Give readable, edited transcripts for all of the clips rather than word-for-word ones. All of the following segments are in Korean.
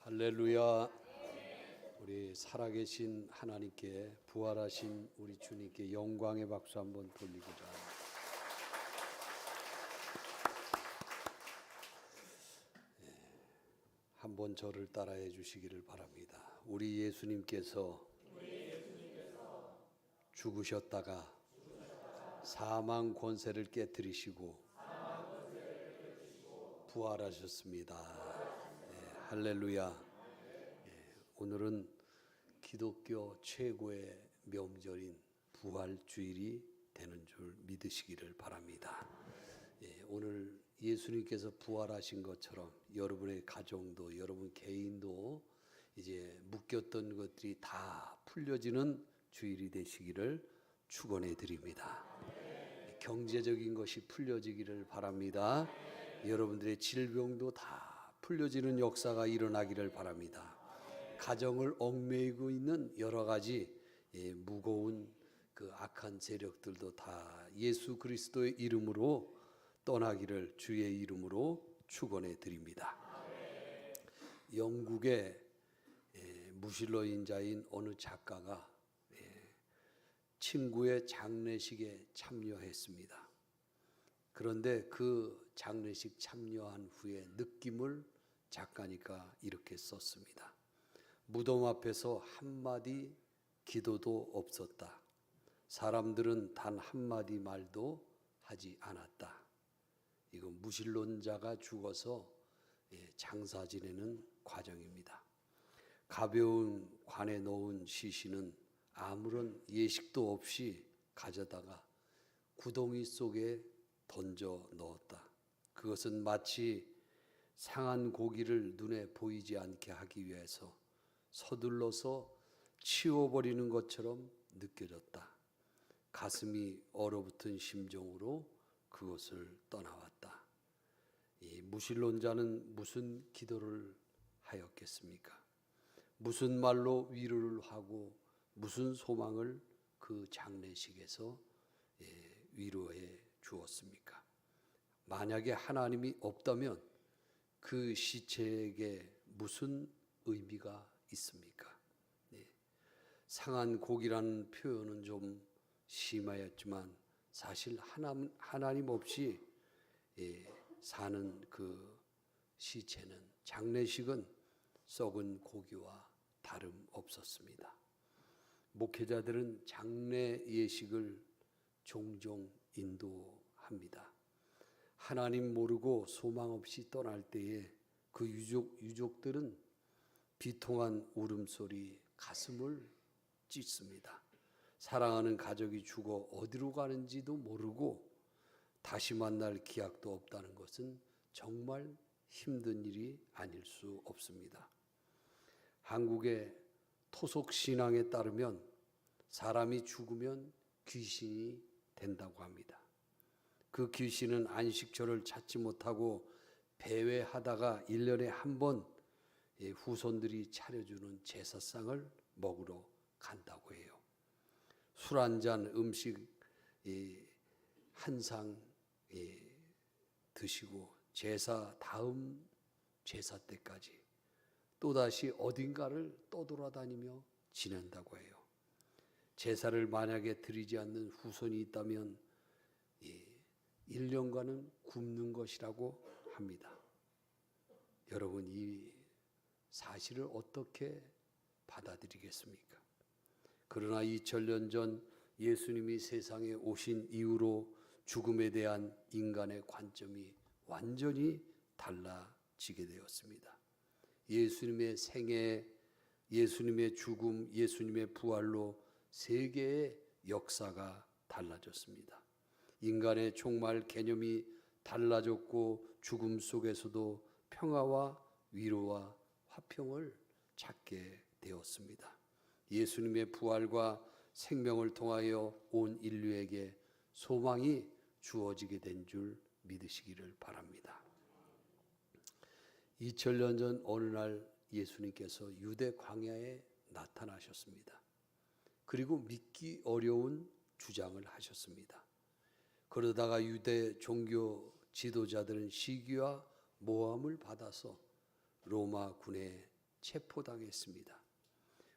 할렐루야. 우리 살아계신 하나님께, 부활하신 우리 주님께 영광의 박수 한번 돌리고자 합니다. 한번 저를 따라해 주시기를 바랍니다. 우리 예수님께서 죽으셨다가 사망 권세를 깨뜨리시고 부활하셨습니다. 할렐루야. 오늘은 기독교 최고의 명절인 부활주일이 되는 줄 믿으시기를 바랍니다. 오늘 예수님께서 부활하신 것처럼 여러분의 가정도, 여러분 개인도 이제 묶였던 것들이 다 풀려지는 주일이 되시기를 축원해 드립니다. 경제적인 것이 풀려지기를 바랍니다. 여러분들의 질병도 다 풀려지는 역사가 일어나기를 바랍니다. 가정을 얽매이고 있는 여러 가지 무거운 그 악한 세력들도 다 예수 그리스도의 이름으로 떠나기를 주의 이름으로 축원해 드립니다. 영국의 무신론자인 어느 작가가 친구의 장례식에 참여했습니다. 그런데 그 장례식 참여한 후에 느낌을 작가니까 이렇게 썼습니다. 무덤 앞에서 한마디 기도도 없었다. 사람들은 단 한마디 말도 하지 않았다. 이건 무신론자가 죽어서 장사 지내는 과정입니다. 가벼운 관에 넣은 시신은 아무런 예식도 없이 가져다가 구덩이 속에 던져 넣었다. 그것은 마치 상한 고기를 눈에 보이지 않게 하기 위해서 서둘러서 치워버리는 것처럼 느껴졌다. 가슴이 얼어붙은 심정으로 그것을 떠나왔다. 이 무신론자는 무슨 기도를 하였겠습니까? 무슨 말로 위로를 하고 무슨 소망을 그 장례식에서 위로해 주었습니까? 만약에 하나님이 없다면 그 시체에게 무슨 의미가 있습니까? 상한 고기라는 표현은 좀 심하였지만 사실 하나님 없이 사는 그 시체는, 장례식은 썩은 고기와 다름없었습니다. 목회자들은 장례 예식을 종종 인도합니다. 하나님 모르고 소망 없이 떠날 때에 그 유족들은 비통한 울음소리, 가슴을 찢습니다. 사랑하는 가족이 죽어 어디로 가는지도 모르고 다시 만날 기약도 없다는 것은 정말 힘든 일이 아닐 수 없습니다. 한국의 토속 신앙에 따르면 사람이 죽으면 귀신이 된다고 합니다. 그 귀신은 안식처를 찾지 못하고 배회하다가 1년에 한 번 후손들이 차려주는 제사상을 먹으러 간다고 해요. 술 한 잔, 음식 한 상 드시고 다음 제사 때까지 또다시 어딘가를 떠돌아다니며 지낸다고 해요. 제사를 만약에 드리지 않는 후손이 있다면 1년간은 굶는 것이라고 합니다. 여러분, 이 사실을 어떻게 받아들이겠습니까? 그러나 2000년 전 예수님이 세상에 오신 이후로 죽음에 대한 인간의 관점이 완전히 달라지게 되었습니다. 예수님의 생애, 예수님의 죽음, 예수님의 부활로 세계의 역사가 달라졌습니다. 인간의 종말 개념이 달라졌고 죽음 속에서도 평화와 위로와 화평을 찾게 되었습니다. 예수님의 부활과 생명을 통하여 온 인류에게 소망이 주어지게 된 줄 믿으시기를 바랍니다. 2000년 전 어느 날 예수님께서 유대 광야에 나타나셨습니다. 그리고 믿기 어려운 주장을 하셨습니다. 그러다가 유대 종교 지도자들은 시기와 모함을 받아서 로마 군에 체포당했습니다.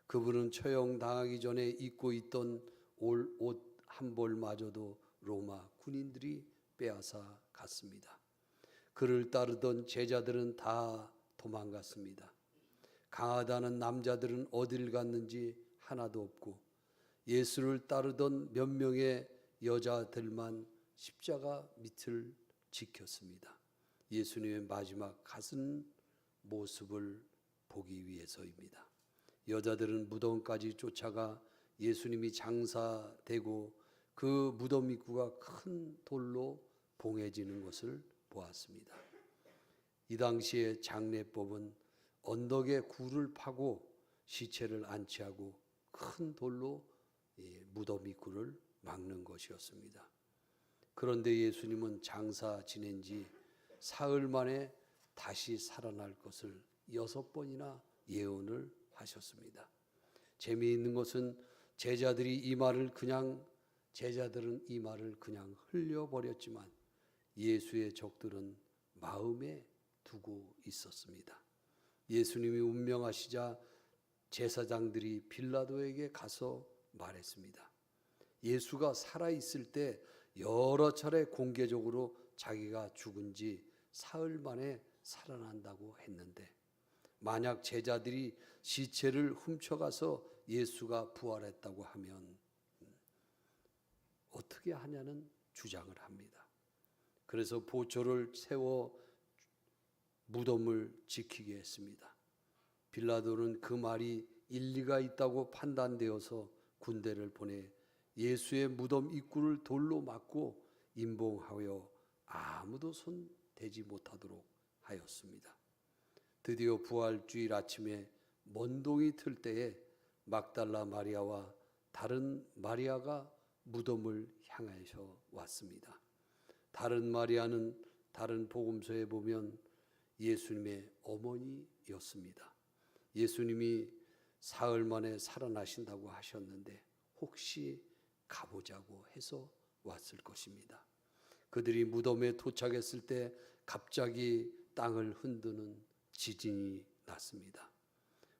그분은 처형당하기 전에 입고 있던 옷 한 벌마저도 로마 군인들이 빼앗아 갔습니다. 그를 따르던 제자들은 다 도망갔습니다. 강하다는 남자들은 어딜 갔는지 하나도 없고 예수를 따르던 몇 명의 여자들만 십자가 밑을 지켰습니다. 예수님의 마지막 가슴 모습을 보기 위해서입니다. 여자들은 무덤까지 쫓아가 예수님이 장사되고 그 무덤 입구가 큰 돌로 봉해지는 것을 보았습니다. 이 당시의 장례법은 언덕에 굴을 파고 시체를 안치하고 큰 돌로 무덤 입구를 막는 것이었습니다. 그런데 예수님은 장사 지낸 지 사흘 만에 다시 살아날 것을 6번이나 예언을 하셨습니다. 재미있는 것은 제자들은 이 말을 그냥 흘려버렸지만 예수의 적들은 마음에 두고 있었습니다. 예수님이 운명하시자 제사장들이 빌라도에게 가서 말했습니다. 예수가 살아있을 때 여러 차례 공개적으로 자기가 죽은 지 사흘 만에 살아난다고 했는데 만약 제자들이 시체를 훔쳐가서 예수가 부활했다고 하면 어떻게 하냐는 주장을 합니다. 그래서 보초를 세워 무덤을 지키게 했습니다. 빌라도는 그 말이 일리가 있다고 판단되어서 군대를 보내 예수의 무덤 입구를 돌로 막고 임봉하여 아무도 손 대지 못하도록 하였습니다. 드디어 부활주일 아침에 먼동이 틀 때에 막달라 마리아와 다른 마리아가 무덤을 향하여 왔습니다. 다른 마리아는 다른 복음서에 보면 예수님의 어머니였습니다. 예수님이 사흘 만에 살아나신다고 하셨는데 혹시 가보자고 해서 왔을 것입니다. 그들이 무덤에 도착했을 때 갑자기 땅을 흔드는 지진이 났습니다.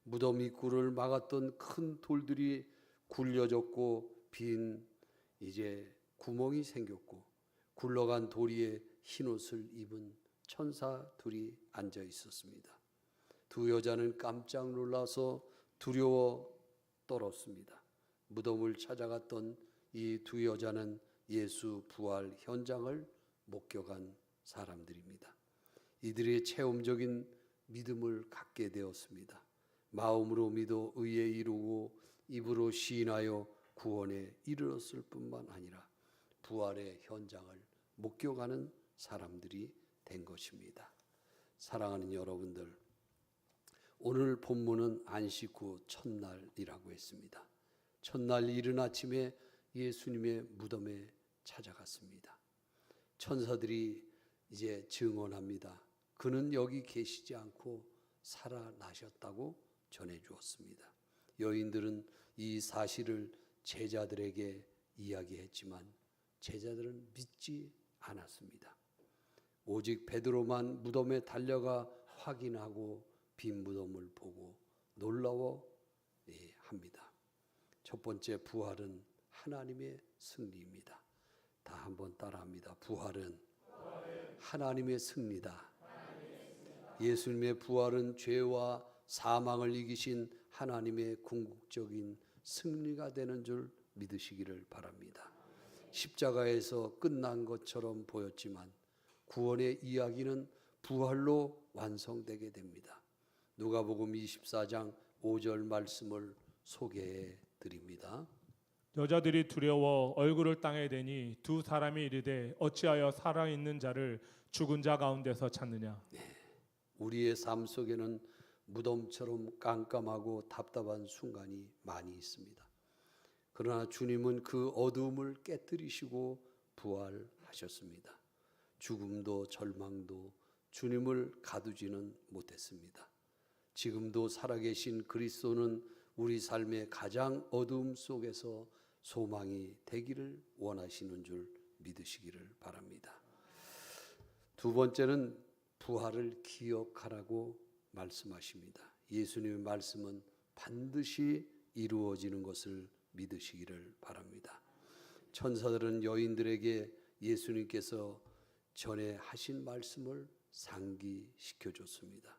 무덤 입구를 막았던 큰 돌들이 굴려졌고 빈 구멍이 생겼고 굴러간 도리에 흰옷을 입은 천사 둘이 앉아 있었습니다. 두 여자는 깜짝 놀라서 두려워 떨었습니다. 무덤을 찾아갔던 이 두 여자는 예수 부활 현장을 목격한 사람들입니다. 이들의 체험적인 믿음을 갖게 되었습니다. 마음으로 믿어 의에 이루고 입으로 시인하여 구원에 이르렀을 뿐만 아니라 부활의 현장을 목격하는 사람들이 된 것입니다. 사랑하는 여러분들, 오늘 본문은 안식 후 첫날이라고 했습니다. 첫날 이른 아침에 예수님의 무덤에 찾아갔습니다. 천사들이 이제 증언합니다. 그는 여기 계시지 않고 살아나셨다고 전해주었습니다. 여인들은 이 사실을 제자들에게 이야기했지만 제자들은 믿지 않았습니다. 오직 베드로만 무덤에 달려가 확인하고 빈 무덤을 보고 놀라워 합니다. 첫 번째, 부활은 하나님의 승리입니다. 다 한번 따라합니다. 부활은 하나님의 승리다. 예수님의 부활은 죄와 사망을 이기신 하나님의 궁극적인 승리가 되는 줄 믿으시기를 바랍니다. 십자가에서 끝난 것처럼 보였지만 구원의 이야기는 부활로 완성되게 됩니다. 누가복음 24장 5절 말씀을 소개해 드립니다. 여자들이 두려워 얼굴을 땅에 대니 두 사람이 이르되 어찌하여 살아있는 자를 죽은 자 가운데서 찾느냐. 우리의 삶 속에는 무덤처럼 깜깜하고 답답한 순간이 많이 있습니다. 그러나 주님은 그 어두움을 깨뜨리시고 부활하셨습니다. 죽음도 절망도 주님을 가두지는 못했습니다. 지금도 살아계신 그리스도는 우리 삶의 가장 어두움 속에서 소망이 되기를 원하시는 줄 믿으시기를 바랍니다. 두 번째는 부활을 기억하라고 말씀하십니다. 예수님의 말씀은 반드시 이루어지는 것을 믿으시기를 바랍니다. 천사들은 여인들에게 예수님께서 전에 하신 말씀을 상기시켜 줬습니다.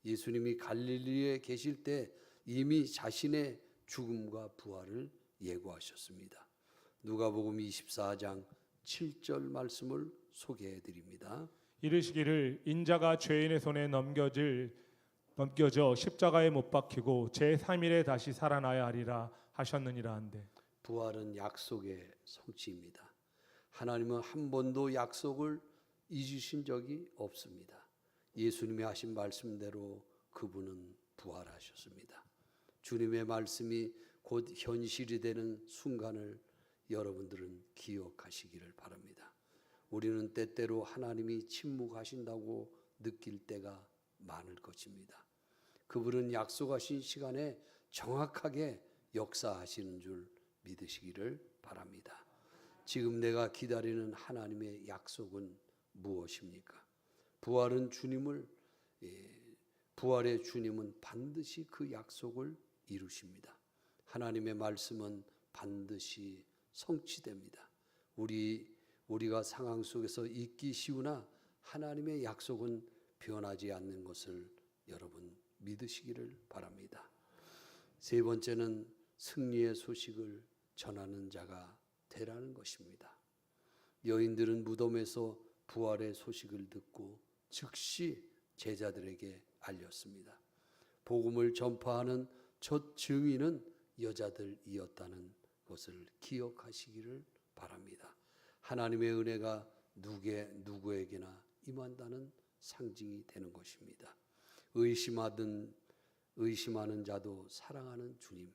예수님이 갈릴리에 계실 때 이미 자신의 죽음과 부활을 예고하셨습니다. 누가복음 24장 7절 말씀을 소개해 드립니다. 이르시기를 인자가 죄인의 손에 넘겨져 십자가에 못 박히고 제3일에 다시 살아나야 하리라 하셨느니라 한데, 부활은 약속의 성취입니다. 하나님은 한 번도 약속을 잊으신 적이 없습니다. 예수님이 하신 말씀대로 그분은 부활하셨습니다. 주님의 말씀이 곧 현실이 되는 순간을 여러분들은 기억하시기를 바랍니다. 우리는 때때로 하나님이 침묵하신다고 느낄 때가 많을 것입니다. 그분은 약속하신 시간에 정확하게 역사하시는 줄 믿으시기를 바랍니다. 지금 내가 기다리는 하나님의 약속은 무엇입니까? 부활의 주님은 반드시 그 약속을 이루십니다. 하나님의 말씀은 반드시 성취됩니다. 우리가 상황 속에서 잊기 쉬우나 하나님의 약속은 변하지 않는 것을 여러분 믿으시기를 바랍니다. 세 번째는 승리의 소식을 전하는 자가 되라는 것입니다. 여인들은 무덤에서 부활의 소식을 듣고 즉시 제자들에게 알렸습니다. 복음을 전파하는 첫 증인은 여자들이었다는 것을 기억하시기를 바랍니다. 하나님의 은혜가 누구에게나 임한다는 상징이 되는 것입니다. 의심하는 자도 사랑하는 주님.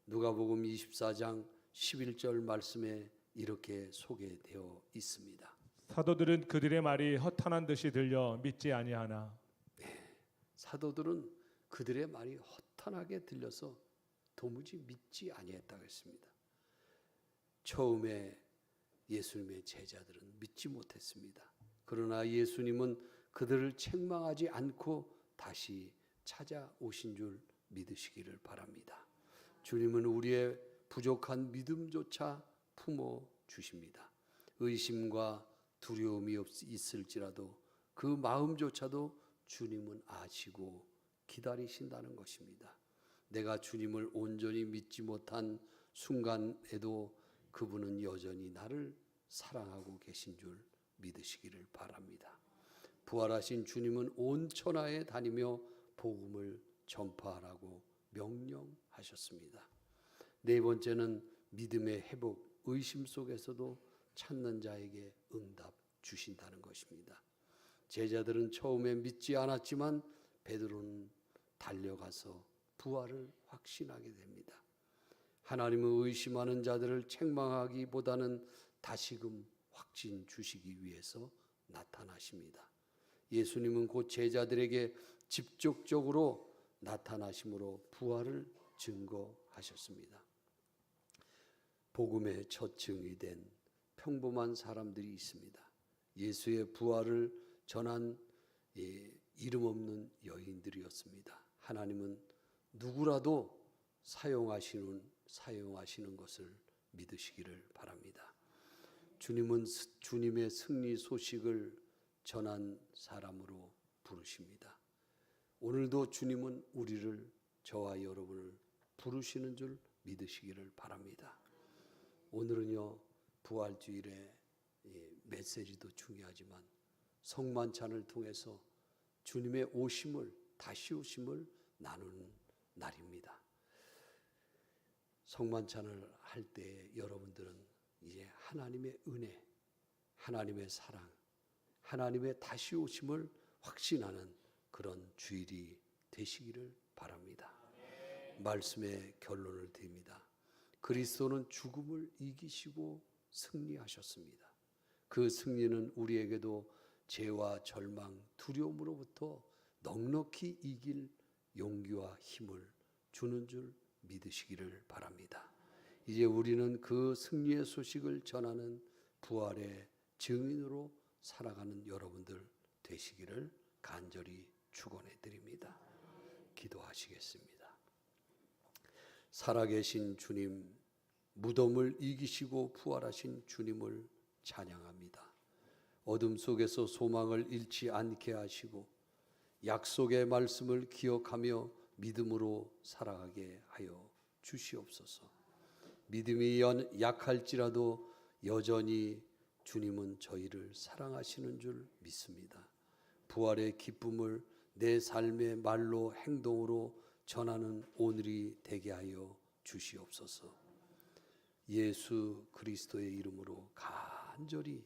누가복음 24장 11절 말씀에 이렇게 소개되어 있습니다. 사도들은 그들의 말이 허탄한 듯이 들려 믿지 아니하나. 사도들은 그들의 말이 허탄하게 들려서 도무지 믿지 아니했다고 했습니다. 처음에 예수님의 제자들은 믿지 못했습니다. 그러나 예수님은 그들을 책망하지 않고 다시 찾아오신 줄 믿으시기를 바랍니다. 주님은 우리의 부족한 믿음조차 품어 주십니다. 의심과 두려움이 있을지라도 그 마음조차도 주님은 아시고 기다리신다는 것입니다. 내가 주님을 온전히 믿지 못한 순간에도 그분은 여전히 나를 사랑하고 계신 줄 믿으시기를 바랍니다. 부활하신 주님은 온 천하에 다니며 복음을 전파하라고 명령하셨습니다. 네 번째는 믿음의 회복, 의심 속에서도 찾는 자에게 응답 주신다는 것입니다. 제자들은 처음에 믿지 않았지만 베드로는 달려가서 부활을 확신하게 됩니다. 하나님을 의심하는 자들을 책망하기보다는 다시금 확신 주시기 위해서 나타나십니다. 예수님은 곧 제자들에게 직접적으로 나타나심으로 부활을 증거하셨습니다. 복음의 첫 증이 된 평범한 사람들이 있습니다. 예수의 부활을 전한 이름 없는 여인들이었습니다. 하나님은 누구라도 사용하시는 것을 믿으시기를 바랍니다. 주님은 주님의 승리 소식을 전한 사람으로 부르십니다. 오늘도 주님은 저와 여러분을 부르시는 줄 믿으시기를 바랍니다. 오늘은요, 부활주일에 메시지도 중요하지만 성만찬을 통해서 주님의 다시 오심을 나누는 날입니다. 성만찬을 할 때 여러분들은 이제 하나님의 은혜, 하나님의 사랑, 하나님의 다시 오심을 확신하는 그런 주일이 되시기를 바랍니다. 말씀의 결론을 드립니다. 그리스도는 죽음을 이기시고 승리하셨습니다. 그 승리는 우리에게도 죄와 절망, 두려움으로부터 넉넉히 이길 용기와 힘을 주는 줄 믿으시기를 바랍니다. 이제 우리는 그 승리의 소식을 전하는 부활의 증인으로 살아가는 여러분들 되시기를 간절히 축원해 드립니다. 기도하겠습니다. 기도하시겠습니다. 살아계신 주님, 무덤을 이기시고 부활하신 주님을 찬양합니다. 어둠 속에서 소망을 잃지 않게 하시고 약속의 말씀을 기억하며 믿음으로 살아가게 하여 주시옵소서. 믿음이 약할지라도 여전히 주님은 저희를 사랑하시는 줄 믿습니다. 부활의 기쁨을 내 삶의 말로 행동으로 전하는 오늘이 되게 하여 주시옵소서. 예수 그리스도의 이름으로 간절히